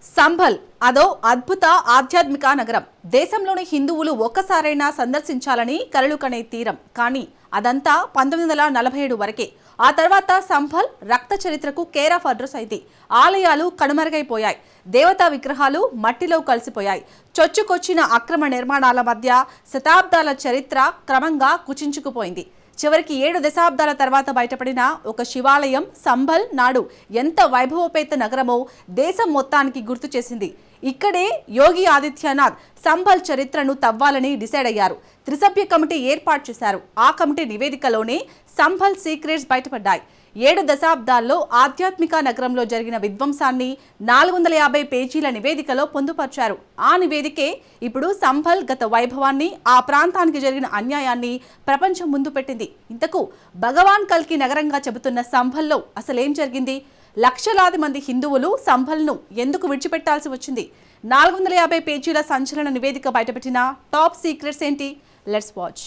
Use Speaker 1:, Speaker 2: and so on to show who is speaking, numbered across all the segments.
Speaker 1: సంభల్ అదో అద్భుత ఆధ్యాత్మిక నగరం. దేశంలోని హిందువులు ఒక్కసారైనా సందర్శించాలని కలలు కనే తీరం. కానీ అదంతా 1947 వరకే. ఆ తర్వాత సంభల్ రక్త చరిత్రకు కేర్ ఆఫ్ అడ్రస్ అయింది. ఆలయాలు కనుమరుగైపోయాయి, దేవతా విగ్రహాలు మట్టిలో కలిసిపోయాయి. చొచ్చుకొచ్చిన అక్రమ నిర్మాణాల మధ్య శతాబ్దాల చరిత్ర క్రమంగా కుచించుకుపోయింది. చివరికి 7 దశాబ్దాల తర్వాత బయటపడిన ఒక శివాలయం సంభల్ నాడు ఎంత వైభవోపేత నగరమో దేశం మొత్తానికి గుర్తు చేసింది. ఇక్కడే యోగి ఆదిత్యనాథ్ సంభల్ చరిత్రను తవ్వాలని డిసైడ్ అయ్యారు. త్రిసభ్య కమిటీ ఏర్పాటు చేశారు. ఆ కమిటీ నివేదికలోనే సంభల్ సీక్రెట్స్ బయటపడ్డాయి. 7 దశాబ్దాల్లో ఆధ్యాత్మిక నగరంలో జరిగిన విధ్వంసాన్ని 450 పేజీల నివేదికలో పొందుపర్చారు. ఆ నివేదికే ఇప్పుడు సంభల్ గత వైభవాన్ని, ఆ ప్రాంతానికి జరిగిన అన్యాయాన్ని ప్రపంచం ముందు పెట్టింది. ఇంతకు భగవాన్ కల్కి నగరంగా చెబుతున్న సంభల్లో అసలేం జరిగింది? లక్షలాది మంది హిందువులు సంభల్ను ఎందుకు విడిచిపెట్టాల్సి వచ్చింది? 450 పేజీల సంచలన నివేదిక బయటపెట్టిన టాప్ సీక్రెట్స్ ఏంటి? Let's watch.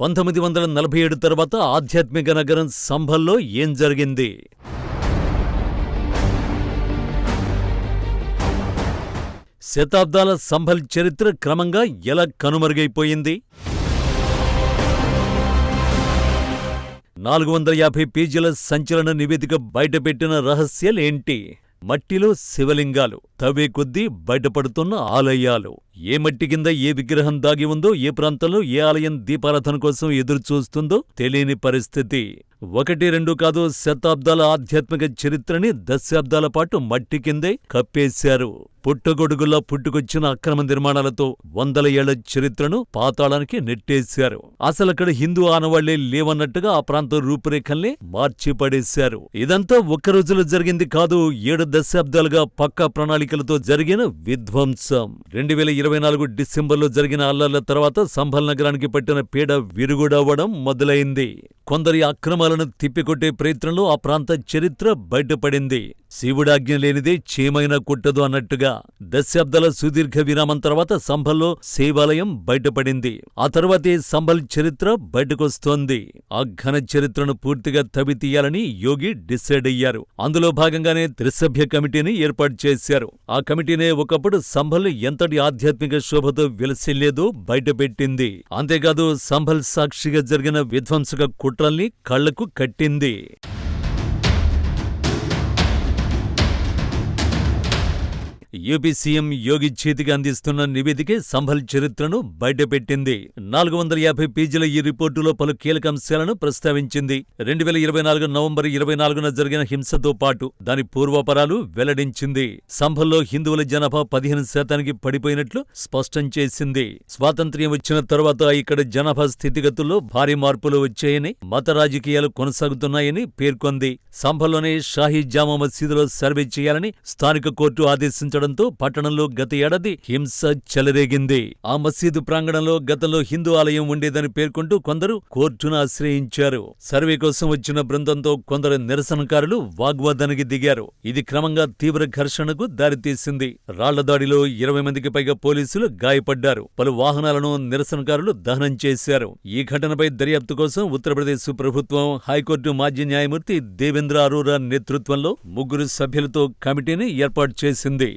Speaker 2: పంతొమ్మిది 1947 తర్వాత ఆధ్యాత్మిక నగరం సంభల్లో ఏం జరిగింది? శతాబ్దాల సంభల్ చరిత్ర క్రమంగా ఎలా కనుమరుగైపోయింది? 450 పేజీల సంచలన నివేదిక బయటపెట్టిన రహస్యాలేంటి? మట్టిలో శివలింగాలు, తవ్వే కొద్దీ బయటపడుతున్న ఆలయాలు, ఏ మట్టి కింద ఏ విగ్రహం దాగి ఉందో, ఏ ప్రాంతంలో ఏ ఆలయం దీపారాధన కోసం ఎదురుచూస్తుందో తెలియని పరిస్థితి. 1-2 కాదు, శతాబ్దాల ఆధ్యాత్మిక చరిత్రని దశాబ్దాల పాటు మట్టి కిందే కప్పేశారు. పుట్టగొడుగులా పుట్టుకొచ్చిన అక్రమ నిర్మాణాలతో 100 ఏళ్ల చరిత్రను పాతాళానికి నెట్టేశారు. అసలక్కడ హిందూ ఆనవాళ్లే లేవన్నట్టుగా ఆ ప్రాంతం రూపురేఖల్ని మార్చిపడేశారు. ఇదంతా ఒక్క రోజులో జరిగింది కాదు, 7 దశాబ్దాలుగా పక్కా ప్రణాళికలతో జరిగిన విధ్వంసం. 2024 డిసెంబర్లో జరిగిన అల్లర్ల తర్వాత సంభల్ నగరానికి పట్టిన పీడ విరుగుడవ్వడం మొదలైంది. కొందరి అక్రమాలను తిప్పికొట్టే ప్రయత్నంలో ఆ ప్రాంత చరిత్ర బయటపడింది. శివుడాజ్ఞ లేనిదే చీమైనా కొట్టదు అన్నట్టుగా దశాబ్దాల సుదీర్ఘ విరామం తర్వాత సంభల్లో శివాలయం బయటపడింది. ఆ తర్వాతే సంభల్ చరిత్ర బయటకొస్తోంది. ఆ ఘన చరిత్రను పూర్తిగా తవ్వితీయాలని యోగి డిసైడ్ అయ్యారు. అందులో భాగంగానే త్రిసభ్య కమిటీని ఏర్పాటు చేశారు. ఆ కమిటీనే ఒకప్పుడు సంభల్ ఎంతటి ఆధ్యాత్మిక శోభతో విలసిల్లేదో బయటపెట్టింది. అంతేకాదు సంభల్ సాక్షిగా జరిగిన విధ్వంసక కుట్రల్ని కళ్లకు కట్టింది. యూపీ సీఎం యోగి చేతికి అందిస్తున్న నివేదికే సంభల్ చరిత్రను బయటపెట్టింది. 450 పేజీల ఈ రిపోర్టులో పలు కీలక అంశాలను ప్రస్తావించింది. 2024 నవంబర్ 24న జరిగిన హింసతో పాటు దాని పూర్వపరాలు వెల్లడించింది. సంభల్లో హిందువుల జనాభా 15% పడిపోయినట్లు స్పష్టం చేసింది. స్వాతంత్ర్యం వచ్చిన తర్వాత ఇక్కడ జనాభా స్థితిగతుల్లో భారీ మార్పులు వచ్చాయని, మత రాజకీయాలు కొనసాగుతున్నాయని పేర్కొంది. సంభల్లోనే షాహీ జామా మసీదులో సర్వే చేయాలని స్థానిక కోర్టు ఆదేశించడం పట్టణంలో గత ఏడాది హింస చెలరేగింది. ఆ మసీదు ప్రాంగణంలో గతంలో హిందూ ఆలయం ఉండేదని పేర్కొంటూ కొందరు కోర్టును ఆశ్రయించారు. సర్వే కోసం వచ్చిన బృందంతో కొందరు నిరసనకారులు వాగ్వాదానికి దిగారు. ఇది క్రమంగా తీవ్ర ఘర్షణకు దారితీసింది. రాళ్ల దాడిలో 20 మందికి పైగా పోలీసులు గాయపడ్డారు. పలు వాహనాలను నిరసనకారులు దహనం చేశారు. ఈ ఘటనపై దర్యాప్తు కోసం ఉత్తరప్రదేశ్ ప్రభుత్వం హైకోర్టు మాజీ న్యాయమూర్తి దేవేంద్ర అరోరా నేతృత్వంలో 3 సభ్యులతో కమిటీని ఏర్పాటు చేసింది.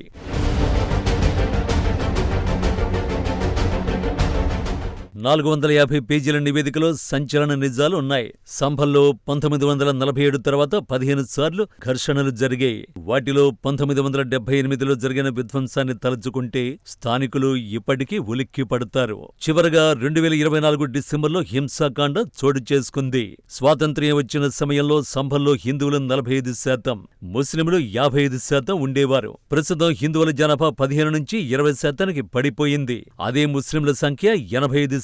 Speaker 2: 450 పేజీల నివేదికలో సంచలన నిజాలు ఉన్నాయి. సంభల్లో 1947 తర్వాత 15 సార్లు ఘర్షణలు జరిగాయి. వాటిలో 1978లో జరిగిన విధ్వంసాన్ని తలుచుకుంటే స్థానికులు ఇప్పటికీ ఉలిక్కి పడతారు. చివరగా 2024 డిసెంబర్లో హింసాకాండ చోటు చేసుకుంది. స్వాతంత్ర్యం వచ్చిన సమయంలో సంభల్లో హిందువులు 45%, ముస్లింలు 55% ఉండేవారు. ప్రస్తుతం హిందువుల జనాభా 15 నుంచి 20%కి పడిపోయింది. అదే ముస్లింల సంఖ్య 85%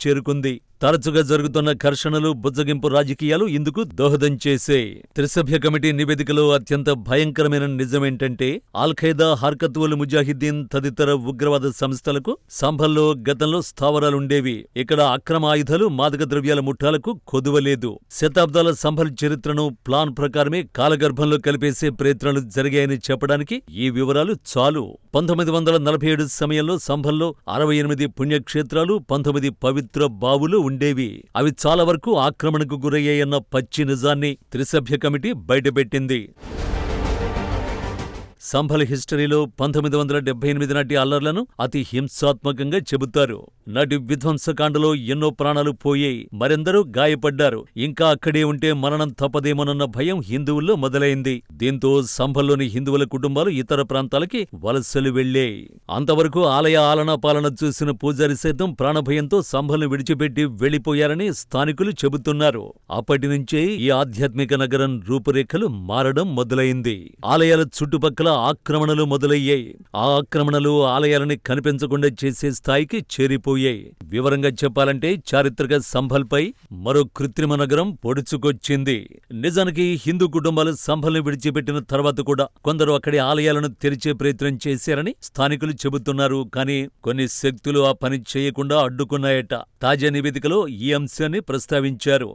Speaker 2: చేరుకుంది. తరచుగా జరుగుతున్న ఘర్షణలు, బుజ్జగింపు రాజకీయాలు ఇందుకు దోహదం చేశాయి. త్రిసభ్య కమిటీ నివేదికలో అత్యంత భయంకరమైన నిజమేంటంటే, అల్-ఖైదా, హర్కత్ ఉల్ ముజాహిద్దీన్ తదితర ఉగ్రవాద సంస్థలకు సంభల్లో గతంలో స్థావరాలుండేవి. ఇక్కడ అక్రమ ఆయుధాలు, మాదక ద్రవ్యాల ముఠాలకు కొదువలేదు. శతాబ్దాల సంభల్ చరిత్రను ప్లాన్ ప్రకారమే కాలగర్భంలో కలిపేసే ప్రయత్నాలు జరిగాయని చెప్పడానికి ఈ వివరాలు చాలు. 1947 సమయంలో సంభల్లో 68 పుణ్యక్షేత్రాలు, 19 పవిత్ర బావులు ఉండేవి. అవి చాలా వరకు ఆక్రమణకు గురయ్యాయన్న పచ్చి నిజాన్ని త్రిసభ్య కమిటీ బయటపెట్టింది. సంభల్ హిస్టరీలో 1978 నాటి అల్లర్లను అతి హింసాత్మకంగా చెబుతారు. నాటి విధ్వంసకాండలో ఎన్నో ప్రాణాలు పోయాయి, మరెందరూ గాయపడ్డారు. ఇంకా అక్కడే ఉంటే మరణం తప్పదేమోనన్న భయం హిందువుల్లో మొదలైంది. దీంతో సంభల్లోని హిందువుల కుటుంబాలు ఇతర ప్రాంతాలకి వలసలు వెళ్లాయి. అంతవరకు ఆలయ ఆలనా పాలన చూసిన పూజారి సైతం ప్రాణభయంతో సంభల్ను విడిచిపెట్టి వెళ్లిపోయారని స్థానికులు చెబుతున్నారు. అప్పటి నుంచే ఈ ఆధ్యాత్మిక నగరం రూపురేఖలు మారడం మొదలైంది. ఆలయాల చుట్టుపక్కల ఆక్రమణలు మొదలయ్యాయి. ఆ ఆక్రమణలు ఆలయాలని కనిపించకుండా చేసే స్థాయికి చేరిపోయాయి. వివరంగా చెప్పాలంటే చారిత్రక సంభల్పై మరో కృత్రిమ నగరం పొడుచుకొచ్చింది. నిజానికి హిందూ కుటుంబాలు సంభల్ని విడిచిపెట్టిన తర్వాత కూడా కొందరు అక్కడి ఆలయాలను తెరిచే ప్రయత్నం చేశారని స్థానికులు చెబుతున్నారు. కానీ కొన్ని శక్తులు ఆ పని చేయకుండా అడ్డుకున్నాయట. తాజా నివేదికలో ఈ అంశాన్ని ప్రస్తావించారు.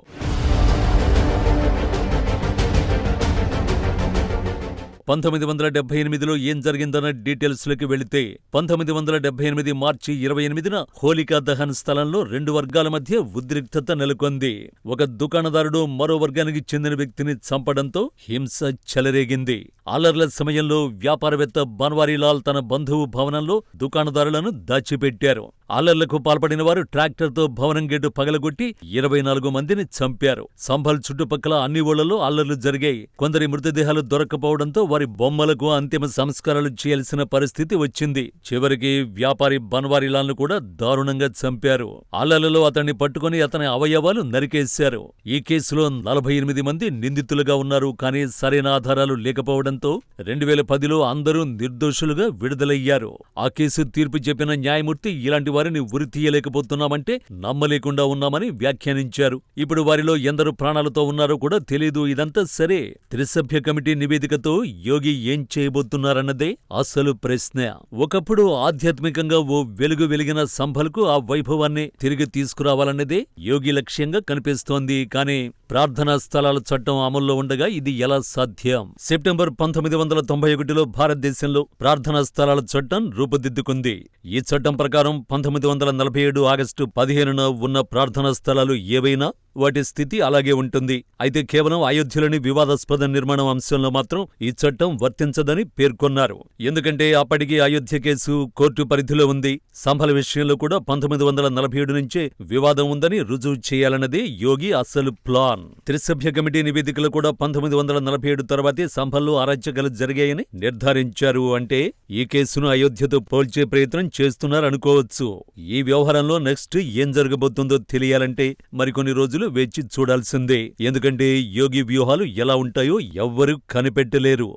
Speaker 2: 1978లో ఏం జరిగిందన్న డీటెయిల్స్లోకి వెళితే 1978 మార్చి 28న హోలికా దహన్ స్థలంలో 2 వర్గాల మధ్య ఉద్రిక్తత నెలకొంది. ఒక దుకాణదారుడు మరో వర్గానికి చెందిన వ్యక్తిని చంపడంతో హింస చెలరేగింది. అల్లర్ల సమయంలో వ్యాపారవేత్త బన్వారీలాల్ తన బంధువు భవనంలో దుకాణదారులను దాచిపెట్టారు. అల్లర్లకు పాల్పడిన వారు ట్రాక్టర్తో భవనం గేటు పగలగొట్టి 24 మందిని చంపారు. సంభల్ చుట్టుపక్కల అన్ని ఊళ్లలో అల్లర్లు జరిగాయి. కొందరి మృతదేహాలు దొరక్కపోవడంతో వారి బొమ్మలకు అంతిమ సంస్కారాలు చేయాల్సిన పరిస్థితి వచ్చింది. చివరికి వ్యాపారి బన్వారీలాల్ను కూడా దారుణంగా చంపారు. అల్లర్లలో అతన్ని పట్టుకుని అతని అవయవాలు నరికేశారు. ఈ కేసులో 48 మంది నిందితులుగా ఉన్నారు. కానీ సరైన ఆధారాలు లేకపోవడంతో 2010లో అందరూ నిర్దోషులుగా విడుదలయ్యారు. ఆ కేసు తీర్పు చెప్పిన న్యాయమూర్తి ఇలాంటి వారిని ఉరితీయలేకపోతున్నామంటే నమ్మలేకుండా ఉన్నామని వ్యాఖ్యానించారు. ఇప్పుడు వారిలో ఎందరు ప్రాణాలతో ఉన్నారో కూడా తెలీదు. ఇదంతా సరే, త్రిసభ్య కమిటీ నివేదికతో యోగి ఏం చేయబోతున్నారన్నదే అసలు ప్రశ్న. ఒకప్పుడు ఆధ్యాత్మికంగా ఓ వెలుగు వెలిగిన సంభల్కు ఆ వైభవాన్ని తిరిగి తీసుకురావాలన్నదే యోగి లక్ష్యంగా కనిపిస్తోంది. కానీ ప్రార్థనా స్థలాల చట్టం అమల్లో ఉండగా ఇది ఎలా సాధ్యం? సెప్టెంబర్ 1991లో భారతదేశంలో ప్రార్థనా స్థలాల చట్టం రూపుదిద్దుకుంది. ఈ చట్టం ప్రకారం 1947 ఆగస్టు 15న ఉన్న ప్రార్థనా స్థలాలు ఏవైనా వాటి స్థితి అలాగే ఉంటుంది. అయితే కేవలం అయోధ్యలోని వివాదాస్పద నిర్మాణం అంశంలో మాత్రం ఈ చట్టం వర్తించదని పేర్కొన్నారు. ఎందుకంటే అప్పటికి అయోధ్య కేసు కోర్టు పరిధిలో ఉంది. సంభల్ విషయంలో కూడా 1947 నుంచే వివాదం ఉందని రుజువు చేయాలన్నదే యోగి అసలు ప్లాన్. త్రిసభ్య కమిటీ నివేదికలు కూడా 1947 తర్వాతే సంభల్లో అరాచకాలు జరిగాయని నిర్ధారించారు. అంటే ఈ కేసును అయోధ్యతో పోల్చే ప్రయత్నం చేస్తున్నారనుకోవచ్చు. ఈ వ్యవహారంలో నెక్స్ట్ ఏం జరగబోతుందో తెలియాలంటే మరికొన్ని రోజులు వేచి చూడాల్సిందే. ఎందుకంటే యోగి వ్యూహాలు ఎలా ఉంటాయో ఎవ్వరూ కనిపెట్టలేరు.